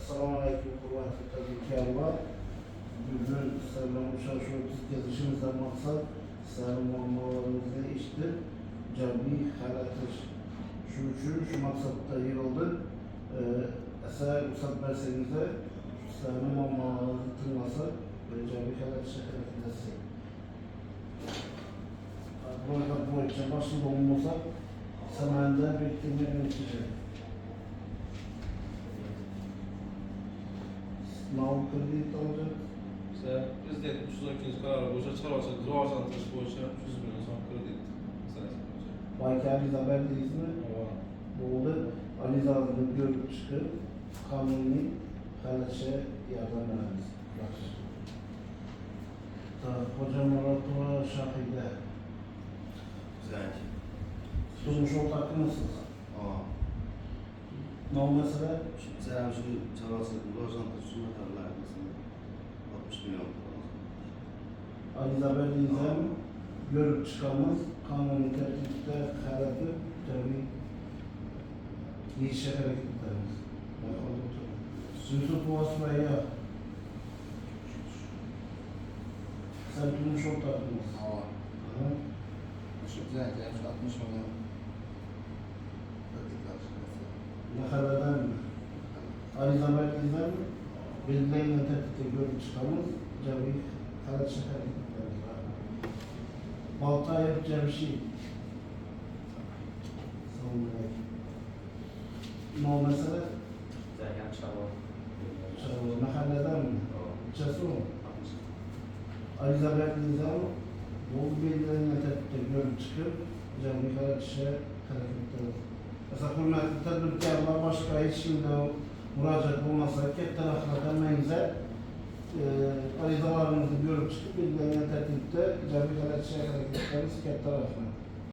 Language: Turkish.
Assalamu alaikum hurmatli bugün sizlerle müşahşursuz gezişimizden maksat sizlerle muammalarımızı işitip cabi halatır. Şu maksatta yer oldu. Eser ruhsat versenize sizlerle muammalarımızı tırmasa ve cabi halatır şeklindesi. Bu için başında olmasa sanayinde beklemek mümkün. Sınav kredi olacak. Mesela biz de 312. kararı boşa çarpacak, rivajlandırış boşa 100 milyon son kredi Belki Aliza haberdeyiz mi? Bu oldu. Aliza adını görüp çıkıp kanuni halatça yardım veririz. Hocam Murat'a şahide. Güzel. Tutmuş ortak nasılsınız? Ne oldu mesela? Mesela şu çabası rivajlandırışın materyaller mesela 60 milyon. Aliza haberdeyiz hem görüp çıkamaz kanuni tertipte halatı tabi değişik hareketlerimiz. Yusuf Vasfa'ya sen tutmuş ortak mısın? Güzel, şu 60 milyon ödekler. Ne kadardan mı? Aliza haberdeyiz hem belirleyen tertipte görüp çıkamaz tabi halatı hareketlerimiz var. Balta yapacağı bir şey. Ne oldu mesela? Zaten çaba. Mahalleden mi? İlçesi mi? Aliza verdiğiniz zaman bu belirlenen tertipte görüp çıkıp cami hareketçe hareketler. Mesela hürmetli tedbirkarlar başka hiç şimdi müracaat olmasa ket taraflardan menzer arizalarınızı görüp çıkıp belirlenen tertipte cami hareketçe hareketleriniz ket tarafına.